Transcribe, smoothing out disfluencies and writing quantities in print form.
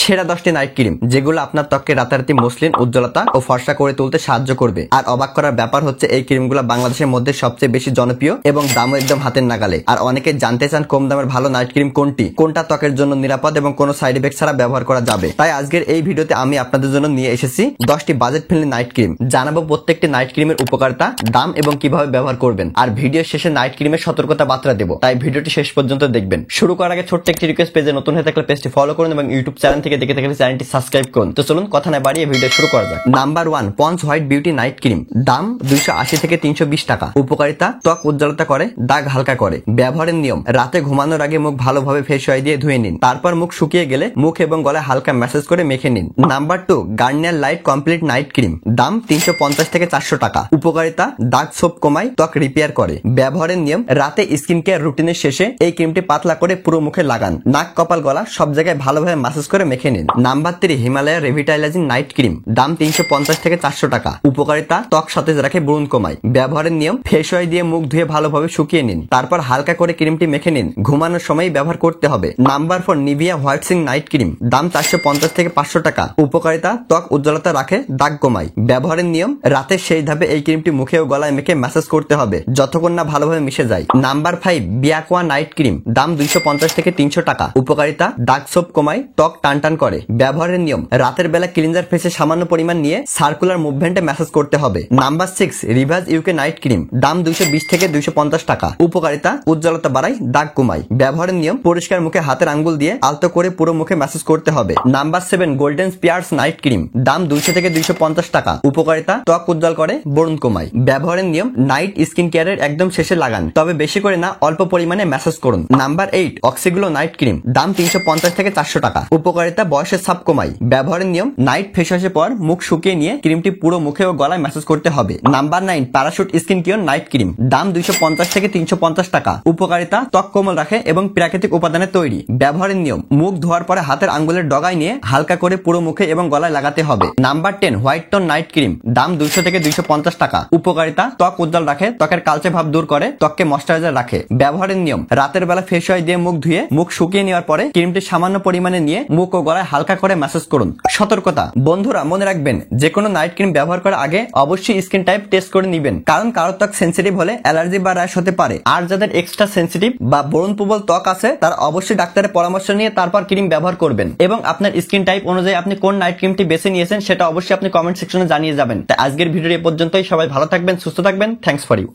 সেরা 10টি night cream যেগুলো আপনার ত্বককে রাতারাতি মসৃণ, উজ্জ্বলতা ও ফর্সা করে তুলতে সাহায্য করবে। আর অবাক করার ব্যাপার হচ্ছে এই ক্রিমগুলো বাংলাদেশের মধ্যে সবচেয়ে বেশি জনপ্রিয় এবং দামও একদম হাতের নাগালে। আর অনেকে জানতে চান কম দামের ভালো নাইট ক্রিম কোনটি, কোনটা ত্বকের জন্য নিরাপদ এবং কোনো সাইড এফেক্ট ছাড়া ব্যবহার করা যাবে। তাই আজকের এই ভিডিওতে আমি আপনাদের জন্য নিয়ে এসেছি 10টি বাজেট ফ্রেন্ডলি নাইট ক্রিম। জানাবো প্রত্যেকটি নাইট ক্রিমের উপকারিতা, দাম এবং কিভাবে ব্যবহার করবেন। আর ভিডিও শেষে নাইট ক্রিমের সতর্কতা বার্তা দেবো, তাই ভিডিওটি শেষ পর্যন্ত দেখবেন। শুরু করার আগে ছোট্ট একটি রিকোয়েস্ট, পেজে নতুন হয়ে থাকলে পেজটি ফলো করুন এবং ইউটিউব চ্যানেল থেকে দেখে থাকলে চ্যানেলটি সাবস্ক্রাইব করুন। তো চলুন কথা না বাড়িয়ে ভিডিও শুরু করা যাক। Number 1, ponds white beauty night cream. দাম 280 থেকে 320 টাকা। উপকারিতা: ত্বক উজ্জ্বলতা করে, দাগ হালকা করে। ব্যবহারের নিয়ম: রাতে ঘুমানোর আগে মুখ ভালোভাবে ফেস ওয়াশ দিয়ে ধুয়ে নিন। তারপর মুখ শুকিয়ে গেলে মুখ এবং গলায় হালকা ম্যাসাজ করে মেখে নিন। Number 2, Garnier light complete night cream. দাম 350 থেকে 400 টাকা। উপকারিতা: দাগ ছোপ কমায়, ত্বক রিপেয়ার করে। ব্যবহারের নিয়ম: রাতে স্কিন কেয়ার রুটিনের শেষে এই ক্রিমটি পাতলা করে পুরো মুখে লাগান। নাক, কপাল, গলা সব জায়গায় ভালোভাবে ম্যাসাজ করে মেখে নিন। Number 3, Himalaya revitalising night cream. দাম 350 থেকে 400 টাকা। উপকারিতা: ত্বক সতেজ রাখে, ব্রণ কমায়। ব্যবহারের নিয়ম: ফেস ওয়াশ দিয়ে মুখ ধুয়ে ভালোভাবে শুকিয়ে নিন। তারপর হালকা করে ক্রিমটি মেখে নিন। ঘুমানোর সময় ব্যবহার করতে হবে। Number 4, Nivea whitening night cream. দাম 450 থেকে 500 টাকা। উপকারিতা: ত্বক উজ্জ্বলতা রাখে, দাগ কমায়। ব্যবহারের নিয়ম: রাতে সেই ধাপে এই ক্রিমটি মুখে ও গলায় মেখে ম্যাসাজ করতে হবে যতক্ষণ না ভালোভাবে মিশে যায়। Number 5, Bioaqua night cream. দাম 250 থেকে 300 টাকা। উপকারিতা: দাগ ছোপ কমায়, ত্বক টানটান করে। ব্যবহারের নিয়ম: রাতের বেলা ক্লিনজার ফেসে সামান্য পরিমাণ নিয়ে সার্কুলার মুভমেন্টে ম্যাসাজ করতে হবে। Number 6, Rivaj UK night cream. দাম 220 থেকে 250 টাকা। উপকারিতা: উজ্জ্বলতা বাড়ায়, দাগ কমায়। ব্যবহারের নিয়ম: পরিষ্কার মুখে হাতের আঙ্গুল দিয়ে আলতো করে পুরো মুখে ম্যাসাজ করতে হবে। Number 7, golden spheres night cream. দাম 200 থেকে 250 টাকা। উপকারিতা: ত্বক উজ্জ্বল করে, ব্রণ কমায়। ব্যবহারের নিয়ম: নাইট স্কিন কেয়ারের একদম শেষে লাগান, তবে বেশি করে না, অল্প পরিমাণে ম্যাসাজ করুন। Number 8, Oxyglow night cream. দাম 350 থেকে 400 টাকা। উপকারিতা: বয়সের ছাপ কমায়। ব্যবহারের নিয়ম: নাইট ফেস ওয়াশের পর মুখ শুকিয়ে নিয়ে ক্রিমটি পুরো মুখে ও গলায় ম্যাসাজ করতে হবে। Number 9, parachute skin cure night cream. দাম 250 থেকে 350 টাকা। উপকারিতা: ত্বক কোমল রাখে এবং প্রাকৃতিক উপাদানে তৈরি। ব্যবহারের নিয়ম: মুখ ধোয়ার পরে হাতের আঙ্গুলের ডগায় নিয়ে হালকা করে পুরো মুখে এবং গলায় লাগাতে হবে। Number 10, white tone night cream. দাম 200 থেকে 250 টাকা। উপকারিতা: ত্বক উজ্জ্বল রাখে, ত্বকের কালচে ভাব দূর করে, ত্বককে ময়েশ্চারাইজার রাখে। ব্যবহারের নিয়ম: রাতের বেলা ফেস ওয়াশ দিয়ে মুখ ধুয়ে মুখ শুকিয়ে নেওয়ার পরে ক্রিমটি সামান্য পরিমাণে নিয়ে মুখ ও গলায় হালকা করে ম্যাসাজ করুন। সতর্কতা: বন্ধুরা মনে রাখবেন, যে কোনো নাইট ক্রিম ব্যবহার করার আগে অবশ্যই স্কিন টাইপ টেস্ট করে নেবেন, কারণ কারো ত্বক সেন্সিটিভ হলে অ্যালার্জি বা র্যাশ হতে পারে। আর যাদের এক্সট্রা সেন্সিটিভ বা ব্রণ প্রবল ত্বক আছে তারা অবশ্যই ডাক্তারের পরামর্শ নিয়ে তারপর ক্রিম ব্যবহার করবেন। এবং আপনার স্কিন টাইপ অনুযায়ী আপনি কোন নাইট ক্রিমটি বেছে নিয়েছেন সেটা অবশ্যই আপনি কমেন্ট সেকশনে জানিয়ে যাবেন। তাই আজকের ভিডিও এ পর্যন্তই। সবাই ভালো থাকবেন, সুস্থ থাকবেন। Thanks for you.